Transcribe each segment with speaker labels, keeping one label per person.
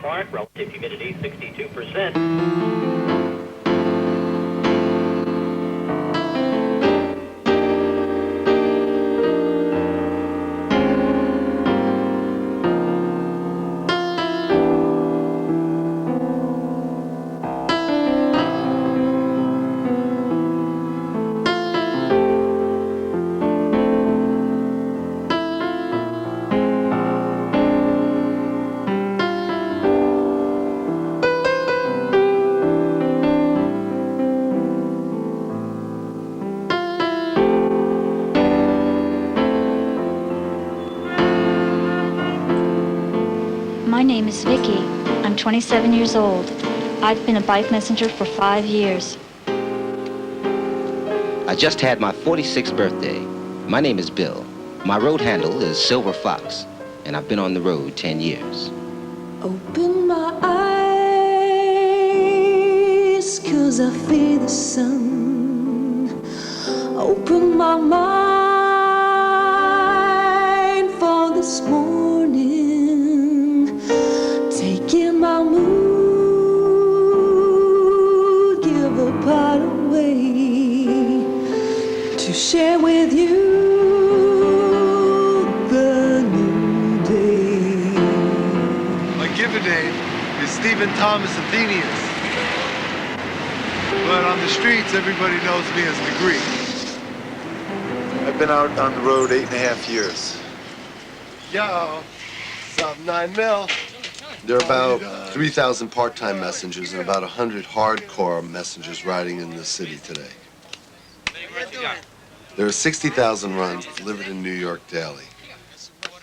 Speaker 1: Park. Relative humidity 62%.
Speaker 2: My name is Vicky. I'm 27 years old. I've been a bike messenger for 5 years.
Speaker 3: I just had my 46th birthday. My name is Bill. My road handle is Silver Fox, and I've been on the road 10 years.
Speaker 4: Open my eyes, 'cause I feel the sun. Open my mind for this morning. Taking my mood, give a part away to share with you the new day.
Speaker 5: My given name is Stephen Thomas Athenius, but on the streets everybody knows me as the Greek. I've been out on the road 8.5 years. Yo, sub 9 mil. There are about 3,000 part-time messengers and about 100 hardcore messengers riding in the city today. There are 60,000 runs delivered in New York daily.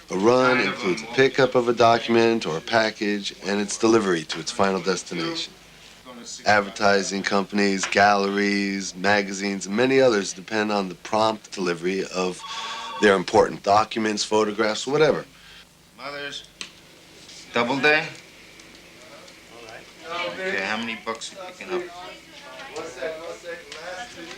Speaker 5: A run includes a pickup of a document or a package and its delivery to its final destination. Advertising companies, galleries, magazines, and many others depend on the prompt delivery of their important documents, photographs, whatever.
Speaker 6: Mothers, double day? Okay, how many bucks are you picking up?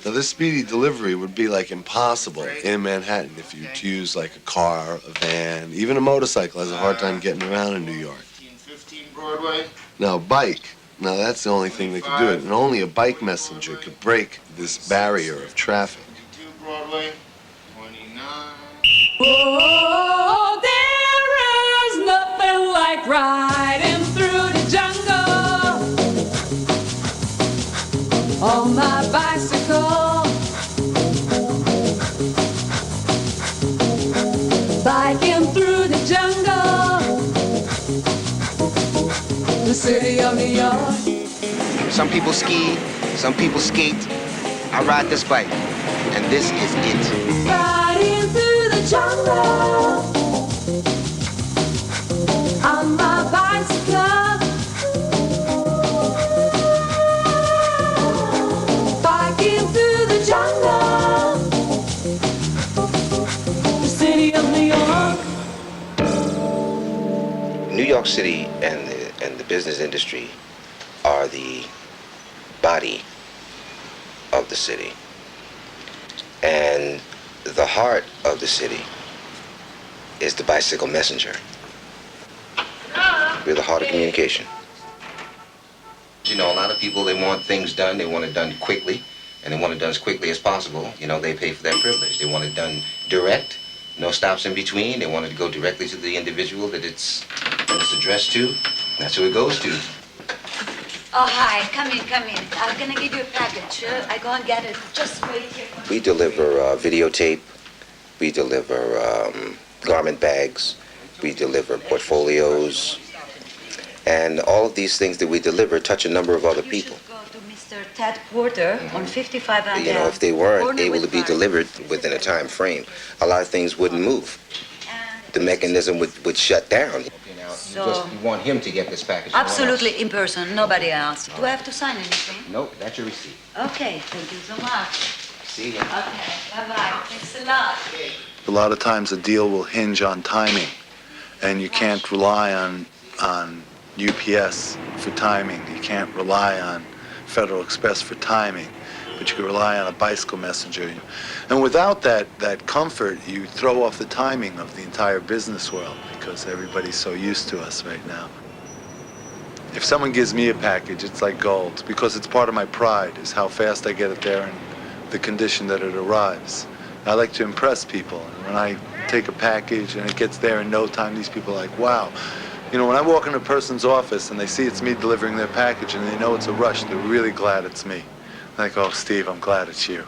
Speaker 5: Now, this speedy delivery would be like impossible in Manhattan if you use like a car, a van, even a motorcycle has a hard time getting around in New York.
Speaker 6: 15 Broadway?
Speaker 5: Now, a bike. Now, that's the only thing that could do it, and only a bike messenger could break this barrier of traffic.
Speaker 6: 2 Broadway, 29.
Speaker 4: Oh, there is nothing like riding through the jungle on my bicycle. Biking through the jungle, the city of New York.
Speaker 3: Some people ski, some people skate. I ride this bike, and this is it.
Speaker 4: Riding through the jungle on my bicycle. Biking through the jungle, the city of New York.
Speaker 3: New York City and the business industry are the body of the city. And the heart of the city is the bicycle messenger. We're the heart of communication. You know, a lot of people, they want things done, they want it done quickly, and they want it done as quickly as possible. You know, they pay for that privilege. They want it done direct, no stops in between. They want it to go directly to the individual that it's addressed to. That's who it goes to.
Speaker 7: Oh, hi. Come in, come in. I'm going to give you a package. I go and get it. Just wait here.
Speaker 3: We deliver videotape. We deliver garment bags. We deliver portfolios. And all of these things that we deliver touch a number of other people.
Speaker 7: You should go to Mr. Ted Porter on 55 and
Speaker 3: You know, if they weren't
Speaker 7: Corner
Speaker 3: able to
Speaker 7: with
Speaker 3: be
Speaker 7: Bar.
Speaker 3: delivered within a time frame, a lot of things wouldn't move. The mechanism would shut down.
Speaker 7: So-
Speaker 3: You want him to get this package.
Speaker 7: Absolutely in person, nobody else. Do I have to sign anything?
Speaker 3: Nope, that's your receipt.
Speaker 7: Okay, thank you so much.
Speaker 3: See ya.
Speaker 7: Okay, bye-bye. Thanks a lot.
Speaker 5: A lot of times a deal will hinge on timing, and you can't rely on UPS for timing. You can't rely on Federal Express for timing, but you can rely on a bicycle messenger. And without that comfort, you throw off the timing of the entire business world because everybody's so used to us right now.
Speaker 8: If someone gives me a package, it's like gold, because it's part of my pride, is how fast I get it there and the condition that it arrives. I like to impress people, and when I take a package and it gets there in no time, these people are like, wow. You know, when I walk in a person's office and they see it's me delivering their package and they know it's a rush, they're really glad it's me. Like, oh, Steve, I'm glad it's you.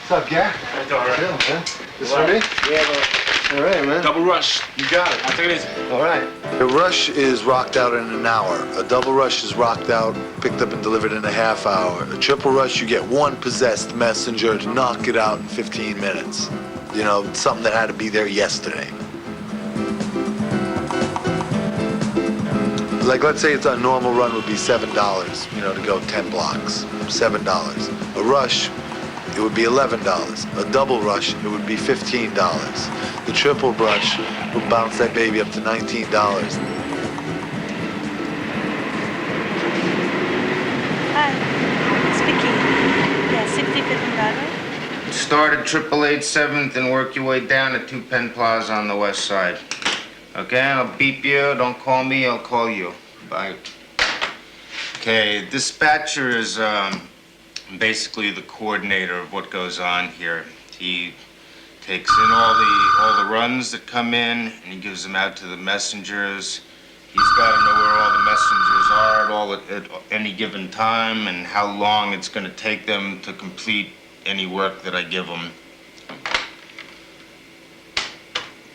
Speaker 5: What's up, Gary?
Speaker 9: It's all right.
Speaker 5: Chill, man. This for me? All right, man.
Speaker 9: Double rush.
Speaker 5: You got it.
Speaker 9: I'll take it easy.
Speaker 5: All right. A rush is rocked out in an hour. A double rush is rocked out, picked up and delivered in a half hour. A triple rush, you get one possessed messenger to knock it out in 15 minutes. You know, something that had to be there yesterday. Like, let's say it's a normal run would be $7, you know, to go 10 blocks. $7. A rush, it would be $11. A double rush, it would be $15. The triple rush would bounce that baby up to $19.
Speaker 10: Hi, it's Vicky. Yeah, 65th and Broadway.
Speaker 6: Start at 888 7th and work your way down to 2 Penn Plaza on the west side. Okay, I'll beep you. Don't call me, I'll call you. Bye. Okay, dispatcher is basically the coordinator of what goes on here. He takes in all the runs that come in and he gives them out to the messengers. He's got to know where all the messengers are at any given time and how long it's going to take them to complete any work that I give them.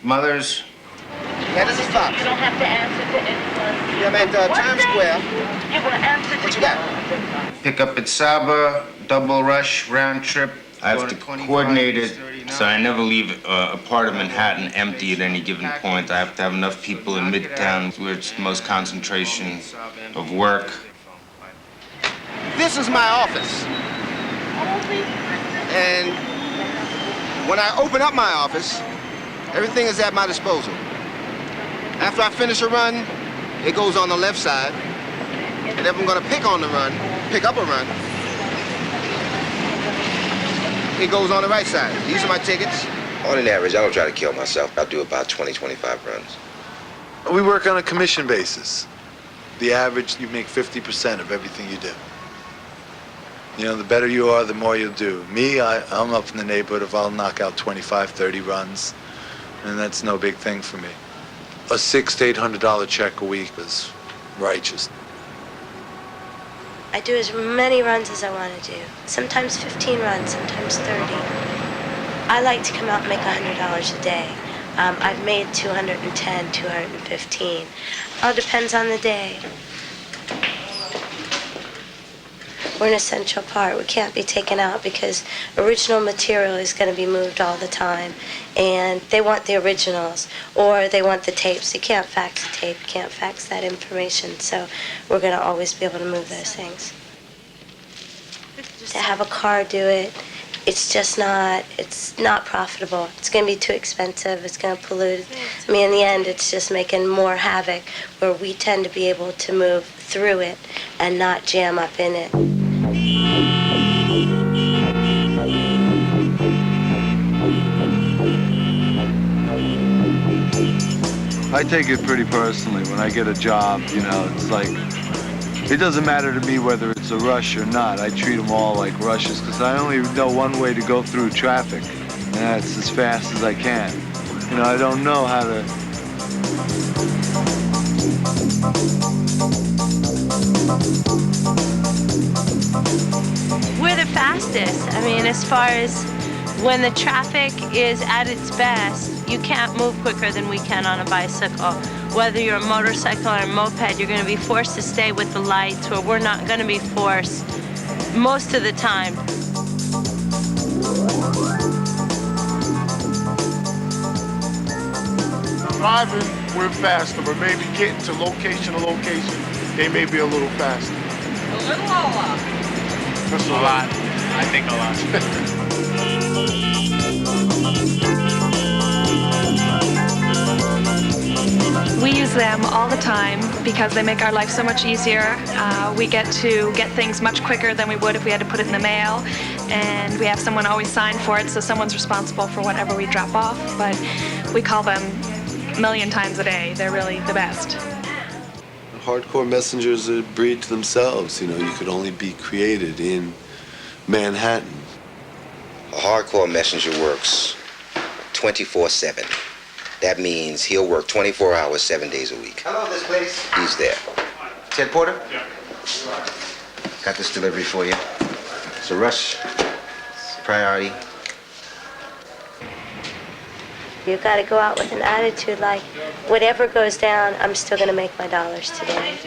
Speaker 6: Mothers?
Speaker 11: Yeah, this is Fox.
Speaker 7: You don't have to answer to anyone.
Speaker 11: Yeah, man, Times Square.
Speaker 7: You will answer to
Speaker 11: What you got?
Speaker 6: Pick up at Saba, double rush, round trip. I have to coordinate it so I never leave a part of Manhattan empty at any given point. I have to have enough people in Midtown where it's the most concentration of work.
Speaker 11: This is my office. And when I open up my office, everything is at my disposal. After I finish a run, it goes on the left side. And if I'm gonna pick up a run, it goes on the right side. These are my tickets.
Speaker 3: On an average, I don't try to kill myself. I'll do about 20, 25 runs.
Speaker 8: We work on a commission basis. The average, you make 50% of everything you do. You know, the better you are, the more you'll do. Me, I'm up in the neighborhood of I'll knock out 25, 30 runs, and that's no big thing for me. A $600 to $800 check a week is righteous.
Speaker 10: I do as many runs as I want to do. Sometimes 15 runs, sometimes 30. I like to come out and make $100 a day. I've made 210, 215. All depends on the day. We're an essential part. We can't be taken out because original material is going to be moved all the time. And they want the originals or they want the tapes. You can't fax a tape, you can't fax that information. So we're going to always be able to move those things. To have a car do it, it's not profitable. It's going to be too expensive. It's going to pollute. I mean, in the end, it's just making more havoc where we tend to be able to move through it and not jam up in it.
Speaker 8: I take it pretty personally. When I get a job, you know, it's like, it doesn't matter to me whether it's a rush or not. I treat them all like rushes because I only know one way to go through traffic, and that's as fast as I can. You know, I don't know how to...
Speaker 10: We're the fastest. I mean, as far as when the traffic is at its best, you can't move quicker than we can on a bicycle. Whether you're a motorcycle or a moped, you're going to be forced to stay with the lights, where we're not going to be forced most of the time.
Speaker 9: Driving, we're faster, but maybe getting to location to location, they may be a little faster.
Speaker 12: A little or a lot?
Speaker 9: That's a lot. I think a lot.
Speaker 13: We use them all the time because they make our life so much easier. We get to get things much quicker than we would if we had to put it in the mail. and we have someone always sign for it, so someone's responsible for whatever we drop off, but we call them a million times a day. They're really the best.
Speaker 5: Hardcore messengers are a breed to themselves. You know, you could only be created in Manhattan.
Speaker 3: A hardcore messenger works 24/7. That means he'll work 24 hours, 7 days a week.
Speaker 11: Hello, this place.
Speaker 3: He's there.
Speaker 11: Ted Porter?
Speaker 3: Yeah. Got this delivery for you. It's a rush. Priority.
Speaker 10: You got to go out with an attitude like, whatever goes down, I'm still going to make my dollars today.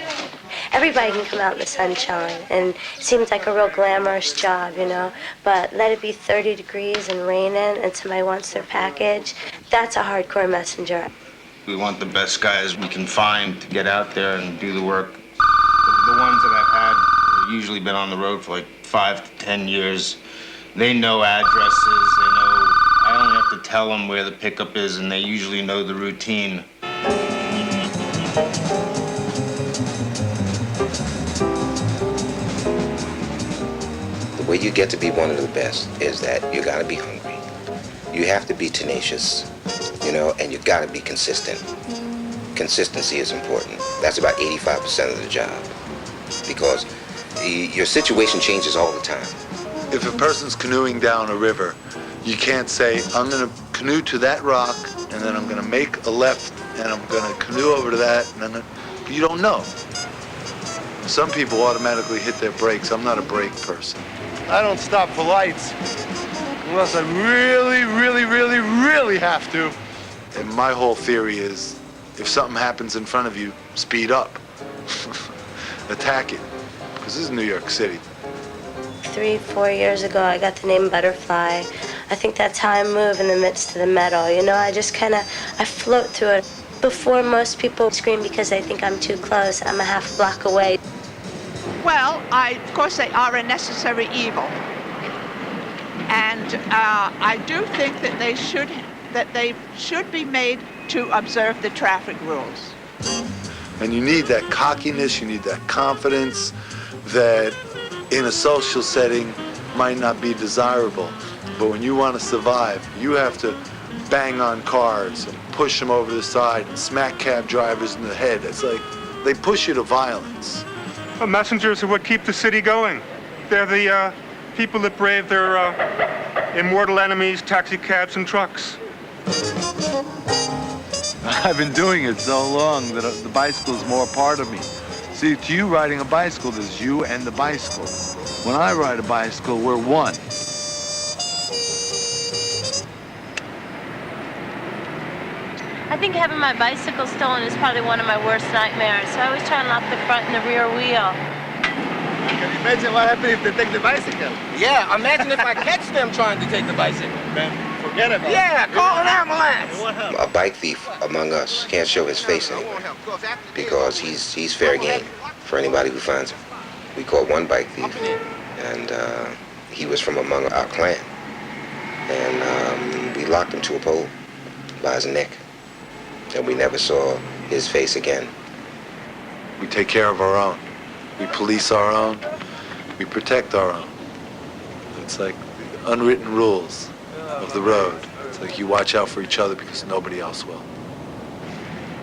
Speaker 10: Everybody can come out in the sunshine, and it seems like a real glamorous job, you know, but let it be 30 degrees and raining and somebody wants their package, that's a hardcore messenger.
Speaker 6: We want the best guys we can find to get out there and do the work. The ones that I've had have usually been on the road for like 5 to 10 years. They know addresses, they know, I only have to tell them where the pickup is, and they usually know the routine.
Speaker 3: The way you get to be one of the best is that you gotta be hungry. You have to be tenacious, you know, and you gotta be consistent. Consistency is important. That's about 85% of the job, because your situation changes all the time.
Speaker 8: If a person's canoeing down a river, you can't say, I'm gonna canoe to that rock, and then I'm gonna make a left, and I'm gonna canoe over to that, and then you don't know. Some people automatically hit their brakes. I'm not a brake person.
Speaker 9: I don't stop for lights unless I really, really, really, really have to.
Speaker 8: And my whole theory is, if something happens in front of you, speed up. Attack it, because this is New York City.
Speaker 10: 3-4 years ago, I got the name Butterfly. I think that's how I move in the midst of the metal. You know, I just kind of, I float through it. Before most people scream because they think I'm too close, I'm a half block away.
Speaker 12: Well, of course, they are a necessary evil. And I do think that they should be made to observe the traffic rules.
Speaker 8: And you need that cockiness, you need that confidence that in a social setting might not be desirable. But when you want to survive, you have to bang on cars and push them over the side and smack cab drivers in the head. It's like they push you to violence.
Speaker 14: Well, messengers are what keep the city going. They're the people that brave their immortal enemies, taxi cabs and trucks.
Speaker 15: I've been doing it so long that the bicycle is more a part of me. See, to you, riding a bicycle, there's you and the bicycle. When I ride a bicycle, we're one.
Speaker 16: I think having my bicycle stolen is probably one of my worst nightmares. So I always try and lock the front and the rear wheel.
Speaker 11: Can you imagine what happens if they take the bicycle? Yeah, imagine if I catch them trying to take the bicycle.
Speaker 9: Man, forget about it.
Speaker 11: Yeah, call an ambulance.
Speaker 3: A bike thief among us can't show his face anywhere because he's fair game for anybody who finds him. We caught one bike thief, and he was from among our clan. And we locked him to a pole by his neck, and we never saw his face again.
Speaker 8: We take care of our own. We police our own. We protect our own. It's like unwritten rules of the road. It's like you watch out for each other because nobody else will.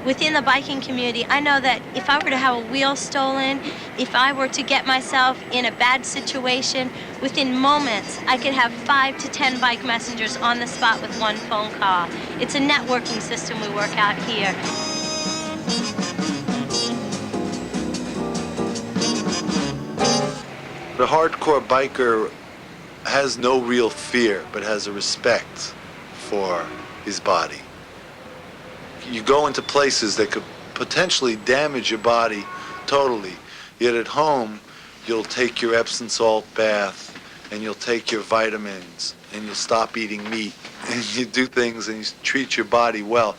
Speaker 16: Within the biking community, I know that if I were to have a wheel stolen, if I were to get myself in a bad situation, within moments, I could have 5 to 10 bike messengers on the spot with one phone call. It's a networking system we work out here.
Speaker 8: The hardcore biker has no real fear, but has a respect for his body. You go into places that could potentially damage your body totally, yet at home, you'll take your Epsom salt bath, and you'll take your vitamins, and you'll stop eating meat, and you do things and you treat your body well.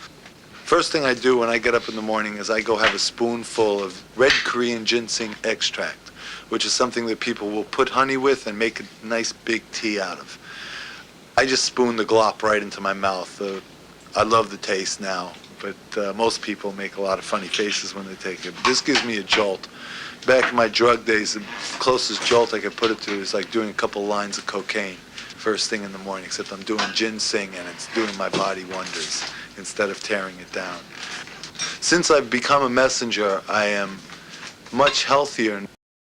Speaker 8: First thing I do when I get up in the morning is I go have a spoonful of red Korean ginseng extract, which is something that people will put honey with and make a nice big tea out of. I just spoon the glop right into my mouth. I love the taste now. but most people make a lot of funny faces when they take it. But this gives me a jolt. Back in my drug days, the closest jolt I could put it to is like doing a couple lines of cocaine first thing in the morning, except I'm doing ginseng and it's doing my body wonders instead of tearing it down. Since I've become a messenger, I am much healthier.